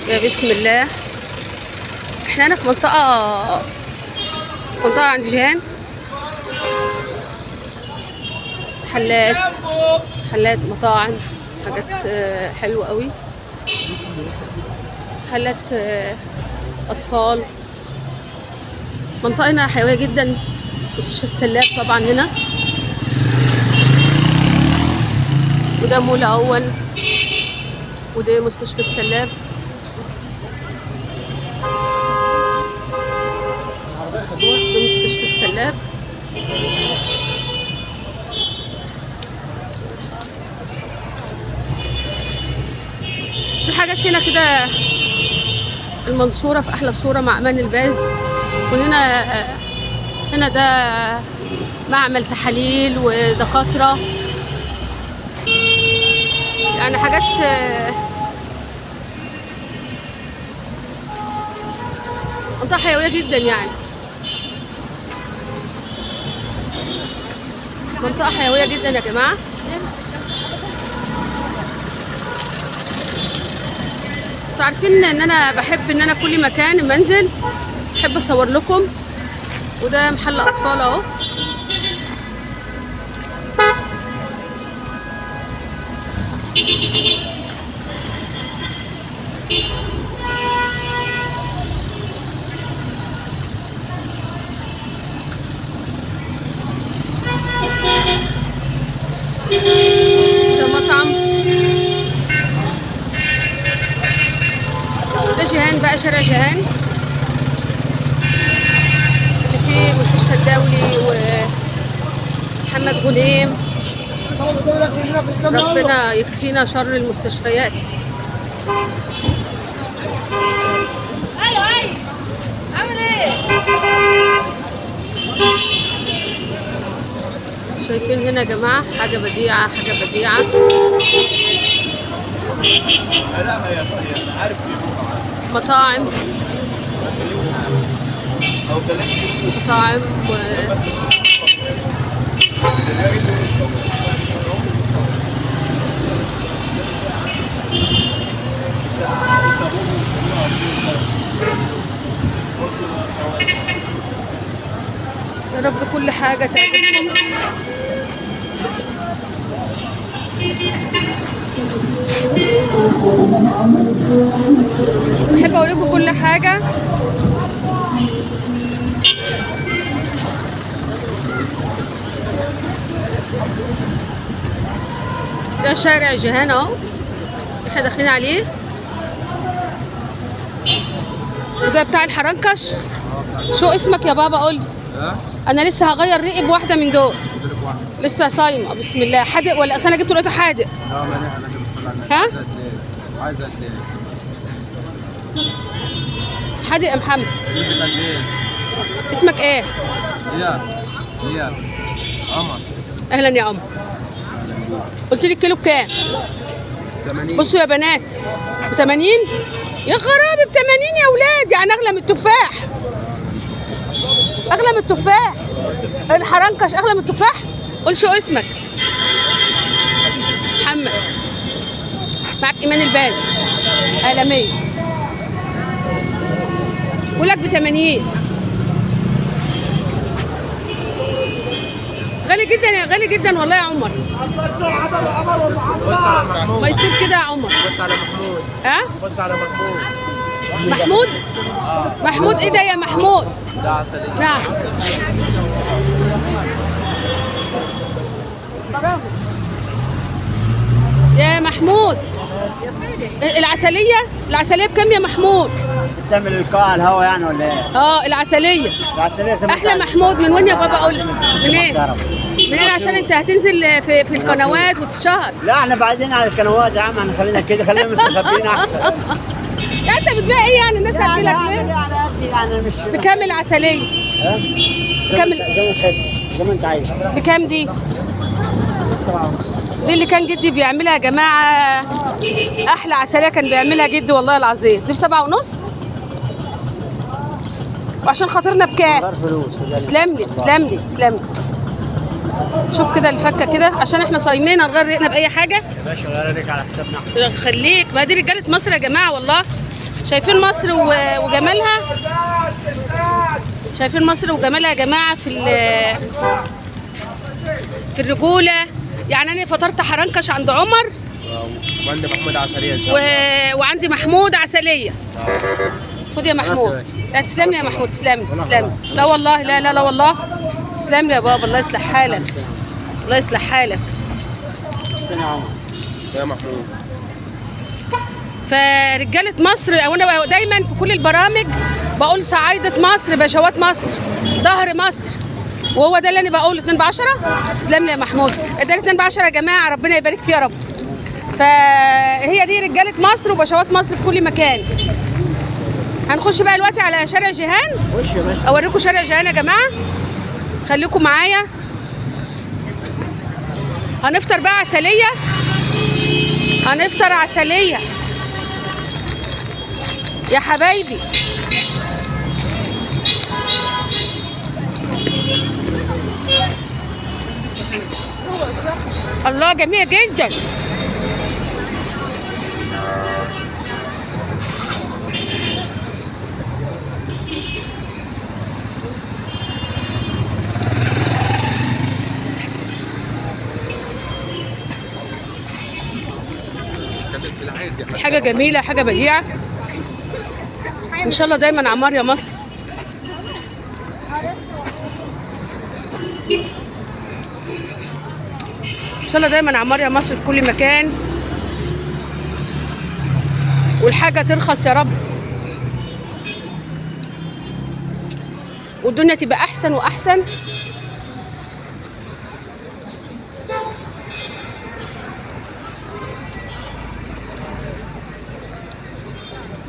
يا بسم الله. احنا هنا في منطقة عند جيهان، محلات مطاعم، حاجات حلوة قوي، محلات أطفال. منطقة هنا حيوية جدا. مستشفى السلاب طبعا هنا، وده مول أول، وده مستشفى السلاب. ده مستشفى السلاب. الحاجات هنا كده، المنصورة في أحلى صورة مع أمان الباز. وهنا ده معمل تحاليل ودكاترة، يعني حاجات منطقة حيوية جدا، يعني منطقة حيوية جدا يا جماعة. انتوا عارفين ان انا بحب ان انا كل مكان منزل بحب اصور لكم. وده محل اطفال اهو. ده مطعم. ده جيهان بقى، شارع جيهان اللي فيه مستشفى الدولي ومحمد غنيم. ربنا يكفينا شر المستشفيات. ايوه عامل ايه؟ شايفين هنا يا جماعة حاجة بديعة، حاجة بديعة. مطاعم يا رب كل حاجة تعجبكم. بحب اقول لكم كل حاجة. ده شارع جيهان اهو، احنا داخلين عليه. وده بتاع الحرنكش. شو اسمك يا بابا؟ قولي. انا لسه هغير رقي بواحده من دول، لسه صايمه. بسم الله. حادق ولا اصل انا جبت دلوقتي حادق؟ لا ماني انا جبت. ها؟ عايزه اثنين. حادق يا محمد. اسمك ايه؟ يا قمر. اهلا يا قمر. قلت لي الكيلو بكام؟ 80. بصوا يا بنات، ب 80. يا خرابي، ب 80 يا اولاد، يعني اغلى من التفاح. اغلى من التفاح. الحرنكش اغلى من التفاح. قول شو اسمك؟ محمد. معك ايمان الباز عالمية. بقولك ب 80. غالي جدا يا غالي جدا والله يا عمر. ما يصير كده يا عمر. خش على محمود. ها؟ خش على محمود. محمود؟ محمود ايه ده يا محمود؟ ده عسلية. نعم. يا محمود، العسلية بكام يا محمود؟ بتعمل القاع على الهوا يعني ولا ايه؟ العسلية العسلية احلى. محمود من وين يا بابا؟ قول منين؟ منين؟ عشان انت هتنزل في القنوات وتتشهر. لا احنا بعدين على القنوات يا عم، احنا خلينا كده، خلينا مستخبيين احسن. يعني انت بتبيع ايه يعني؟ الناس هتجي لك ليه؟ يعني قد يعني مش بكام العسلية؟ ها؟ بكام زي ما انت عايز. بكام دي؟ دي اللي كان جدي بيعملها يا جماعة، أحلى عسلية كان بيعملها جدي والله العظيم. دي ب7.5. وعشان خاطرنا بكام؟ تسلم لي تسلم لي تسلم لي. شوف كده الفكة كده، عشان احنا صايمين هنغير ريقنا بأي حاجة. يا باشا غير عليك على حسابنا. خليك، ما دي رجالة مصر يا جماعة والله. شايفين مصر وجمالها؟ شايفين مصر وجمالها يا جماعه في الرجوله. يعني انا فطرت حرنكش عند عمر وعندي محمود عسلية إن شاء الله. وعندي محمود عسليه. خد يا محمود. لا تسلم لي يا محمود، تسلم لي تسلم لي. لا والله، لا لا لا والله، تسلم لي يا بابا، الله يصلح حالك، الله يصلح حالك. استنى يا عمر. يا محمود. فرجاله مصر، او انا دايما في كل البرامج بقول صعايده مصر، بشوات مصر، ظهر مصر، وهو ده اللي انا بقول. 2 ب10. تسلم لي يا محمود. ده 2 ب10 يا جماعه، ربنا يبارك فيه يا رب. فهي دي رجاله مصر وبشوات مصر في كل مكان. هنخش بقى دلوقتي على شارع جيهان، اوريكم شارع جيهان يا جماعه، خليكم معايا. هنفطر بقى عسليه، هنفطر عسليه يا حبايبي. الله جميله جدا. حاجه جميله، حاجه بديعه. ان شاء الله دايما عمار يا مصر. ان شاء الله دايما عمار يا مصر في كل مكان، والحاجه ترخص يا رب، والدنيا تبقى احسن واحسن.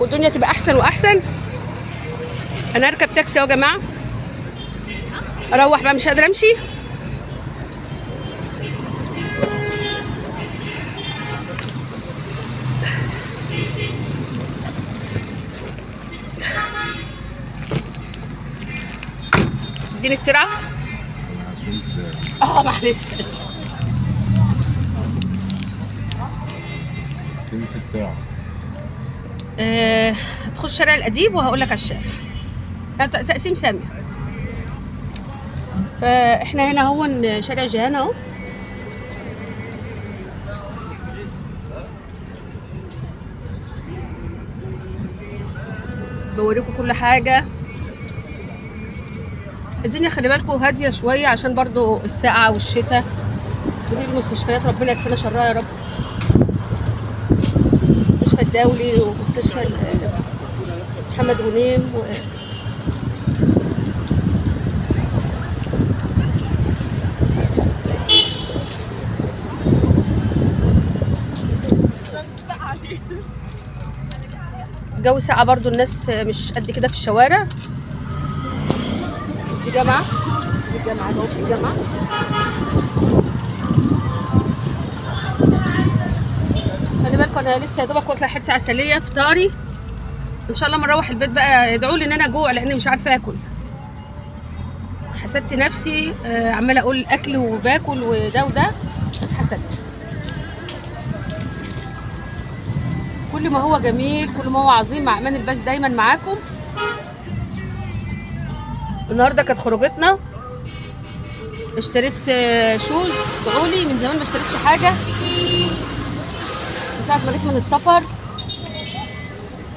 والدنيا تبقى احسن واحسن. انا اركب تاكسي اهو يا جماعه، اروح بقى، مش قادره امشي. اديني الترعه. معلش اسف. فين في الترعه؟ هتخش شارع الأديب وهقول لك على الشارع. تقسيم سامية. فاحنا هنا هو شارع جيهان اهو. بوريكم كل حاجة. الدنيا خلي بالكم هادية شوية عشان برضو الساعة والشتاء، ودي المستشفيات ربنا يكفينا شرها يا رب. المستشفى الدولي ومستشفى محمد غنيم الجو ساقع برضو، الناس مش قد كده في الشوارع. دي جامعة، دي جامعة اهو، في جامعة. خلي بالكم انا لسه يا دوبك واكله حته عسليه فطاري. ان شاء الله ما اروح البيت بقى ادعوا لي ان انا اجوع، لاني مش عارفه اكل. حسدت نفسي، عماله اقول اكل وباكل وده وده، اتحسدت. كل ما هو جميل، كل ما هو عظيم، مع امان الباس دايما معاكم. النهارده كانت خروجتنا، اشتريت شوز. ادعوا لي، من زمان ما اشتريتش حاجه من ساعه ما جيت من السفر،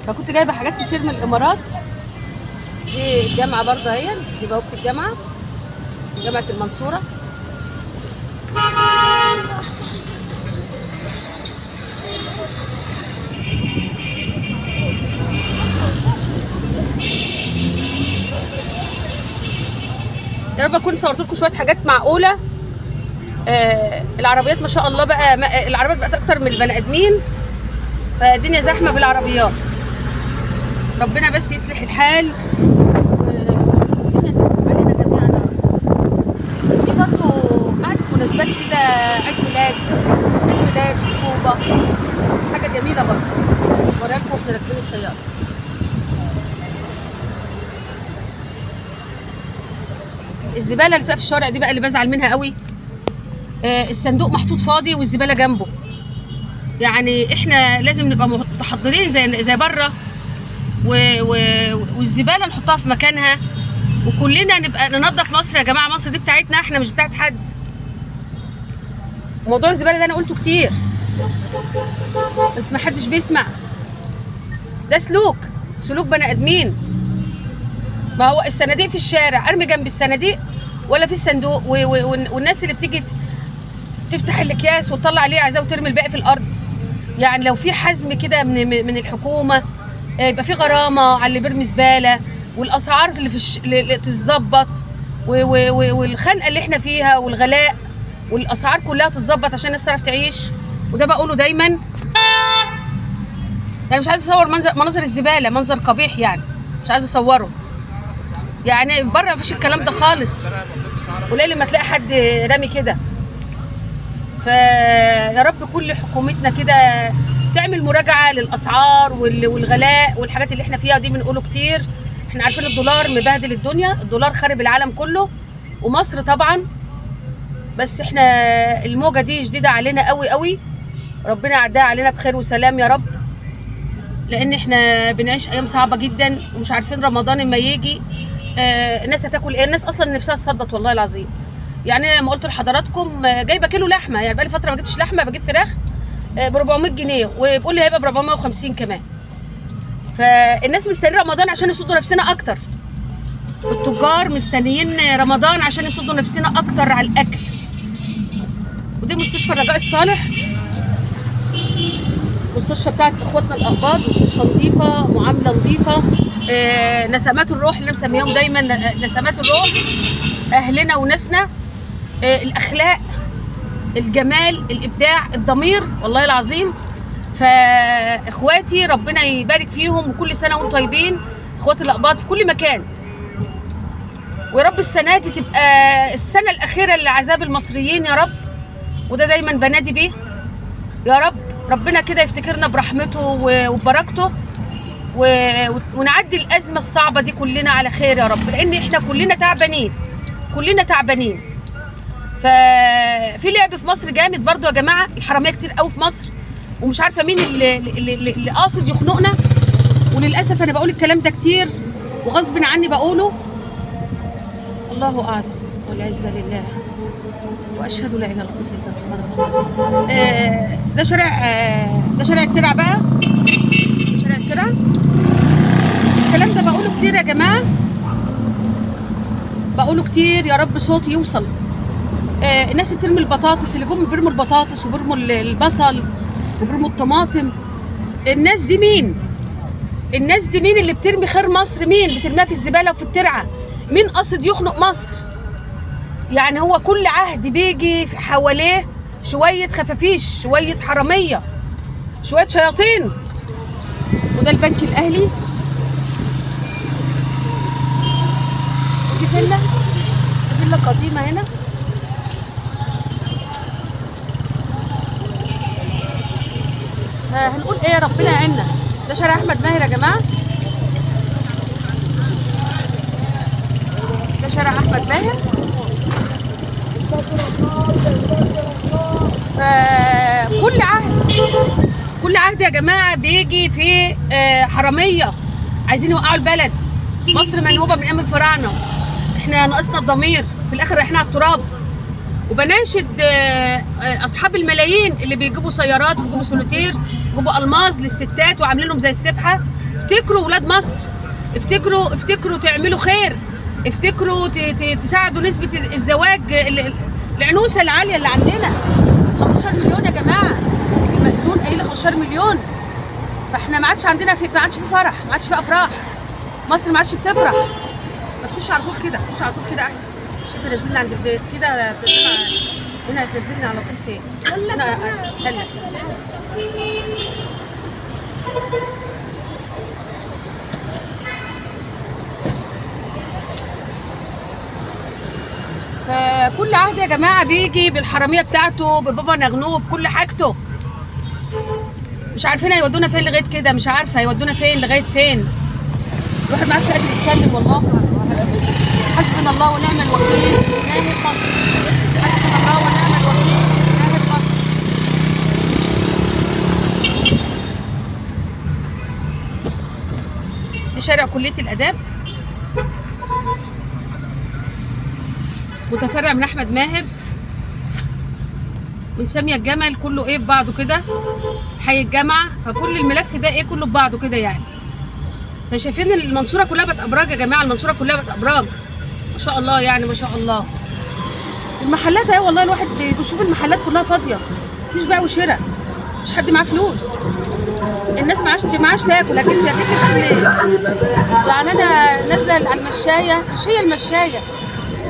فكنت جايبه حاجات كتير من الامارات. دي الجامعه برضه اهي، دي بوابه الجامعه، جامعه المنصوره. يا رب اكون صورت لكم شويه حاجات معقوله. العربيات ما شاء الله بقى، العربيات بقت اكتر من البني ادمين، فالدنيا زحمه بالعربيات. ربنا بس يصلح الحال والدنيا تفتح علينا جميعا. دي برضو قعدت مناسبات كده، عيد ميلاد، خطوبه، حاجه جميله برضو. اوريها لكم واحنا راكبين السياره. الزباله اللي بتبقى في الشارع دي بقى اللي بزعل منها قوي. الصندوق محطوط فاضي والزباله جنبه. يعني احنا لازم نبقى متحضرين زي بره. والزباله نحطها في مكانها، وكلنا نبقى ننظف مصر يا جماعه. مصر دي بتاعتنا احنا مش بتاعت حد. موضوع الزباله ده انا قلته كتير بس ما حدش بيسمع. ده سلوك بني ادمين. ما هو الصناديق في الشارع، ارمي جنب الصناديق ولا في الصندوق؟ والناس اللي بتيجي تفتح الاكياس وتطلع عليه عايزاه وترمي الباقي في الارض. يعني لو في حزم كده من الحكومه، يبقى في غرامه على اللي بيرمي زباله، والاسعار اللي تتظبط، والخنقه اللي احنا فيها والغلاء والاسعار كلها تتظبط عشان الناس تعرف تعيش. وده بقوله دايما. يعني مش عايزه اصور منظر الزباله، منظر قبيح يعني، مش عايزه اصوره. يعني بره مفيش الكلام ده خالص، قليل لما تلاقي حد رامي كده. فيا رب كل حكومتنا كده تعمل مراجعه للاسعار والغلاء والحاجات اللي احنا فيها دي. بنقوله كتير، احنا عارفين الدولار مبهدل الدنيا، الدولار خارب العالم كله ومصر طبعا. بس احنا الموجه دي شديده علينا قوي قوي، ربنا يعديها علينا بخير وسلام يا رب. لان احنا بنعيش ايام صعبه جدا ومش عارفين رمضان لما يجي الناس هتاكل ايه. الناس اصلا نفسها تصدق والله العظيم. يعني لما قلت لحضراتكم جايبه كيلو لحمه، يعني بقالي فتره ما جبتش لحمه، بجيب فراخ ب 400 جنيه وبيقول لي هيبقى ب 450 كمان. فالناس مستنيين رمضان عشان يصدوا نفسنا اكتر، التجار مستنيين رمضان عشان يصدوا نفسنا اكتر على الاكل. ودي مستشفى الرجاء الصالح، مستشفى بتاعت اخواتنا الاقباط، مستشفى نظيفه، معامله نظيفه، نسمات الروح اللي مسميهم دايما نسمات الروح، اهلنا وناسنا، الاخلاق، الجمال، الابداع، الضمير، والله العظيم. فاخواتي ربنا يبارك فيهم وكل سنه وانتم طيبين، اخواتي الاقباط في كل مكان. ويا رب السنه دي تبقى السنه الاخيره لعذاب المصريين يا رب، وده دايما بنادي بيه يا رب. ربنا كده يفتكرنا برحمته وبركته ونعدي الازمه الصعبه دي كلنا على خير يا رب، لان احنا كلنا تعبانين، كلنا تعبانين. ففي لعب في مصر جامد برضو يا جماعه، الحراميه كتير قوي في مصر ومش عارفه مين اللي قاصد يخنقنا. وللاسف انا بقول الكلام ده كتير وغصب عني بقوله. الله اعظم والعزه لله واشهد لا اله الا الله سيدنا محمد رسول الله. ده شارع الترع بقى، ده شارع الترع. الكلام ده بقوله كتير يا جماعه، بقوله كتير، يا رب صوتي يوصل. الناس اللي بترمي البطاطس، اللي جم بيرموا البطاطس وبيرموا البصل وبيرموا الطماطم، الناس دي مين؟ الناس دي مين اللي بترمي خير مصر؟ مين بترميها في الزباله وفي الترعه؟ مين قاصد يخنق مصر؟ يعني هو كل عهد بيجي في حواليه شويه خفافيش، شويه حراميه، شويه شياطين. وده البنك الاهلي، دي فيلا قديمه هنا. هنقول ايه؟ ربنا يعيننا. ده شارع احمد ماهر يا جماعه، ده شارع احمد ماهر. كل عهد يا جماعه بيجي في حراميه عايزين يوقعوا البلد. مصر منهوبه من ايام الفراعنه، احنا ناقصنا الضمير، في الاخر احنا على التراب. وبناشد اصحاب الملايين اللي بيجيبوا سيارات وبيجيبوا سولوتير وبيجيبوا الماظ للستات وعاملين لهم زي السبحه، افتكروا ولاد مصر، افتكروا تعملوا خير، افتكروا تساعدوا نسبه الزواج، العنوسه العاليه اللي عندنا. 15 مليون يا جماعه، المأذون قايل 15 مليون. فاحنا ما عادش عندنا ما عادش في فرح، ما عادش في افراح، مصر ما عادش بتفرح. ما تخش على طول كده، خش على طول كده احسن عشان تنزلني عند البيت كده. هنا تنزلني على طول فين؟ هنا اسهل. فكل عهد يا جماعه بيجي بالحراميه بتاعته، ببابا نغنوب، بكل حاجته. مش عارفين هيودونا فين لغايه كده، مش عارفه هيودونا فين لغايه فين. الواحد ما عادش قادر يتكلم والله. حسبنا الله ونعم الوكيل، ناهد مصر. حسبنا الله ونعم الوكيل، ناهد مصر. ادي شارع كليه الاداب، متفرع من احمد ماهر، من ساميه الجمل، كله ايه في بعضه كده، حي الجامعه. فكل الملف ده ايه كله في بعضه كده يعني. فشايفين المنصوره كلها بقت ابراج يا جماعه، المنصوره كلها بقت ابراج ما شاء الله يعني، ما شاء الله. المحلات اهي والله الواحد بيشوف المحلات كلها فاضيه، مفيش بيع وشراء، مفيش حد معاه فلوس، الناس معاش تاكل، لكن في هتاكل منين؟ يعني انا نازله على المشايه، مش هي المشايه،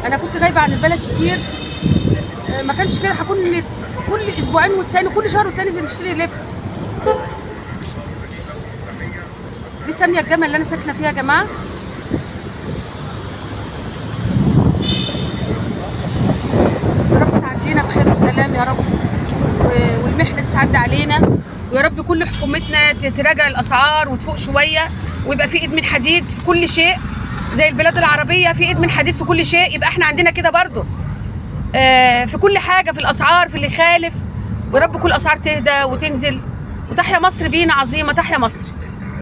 انا كنت غايبه عن البلد كتير، ما كانش كده هكون كل اسبوعين والتاني، كل شهر والتاني ننزل نشتري لبس. دي ساميه الجمل اللي انا ساكنه فيها يا جماعه. يا رب تعدينا بخير وسلام يا رب، والمحنه تتعدى علينا، ويا رب كل حكومتنا تراجع الاسعار وتفوق شويه، ويبقى في ايد من حديد في كل شيء، زي البلاد العربيه في ايد من حديد في كل شيء، يبقى احنا عندنا كده برضو في كل حاجه، في الاسعار، في اللي خالف. ويا رب كل الاسعار تهدى وتنزل، وتحيا مصر بينا عظيمه، تحيا مصر.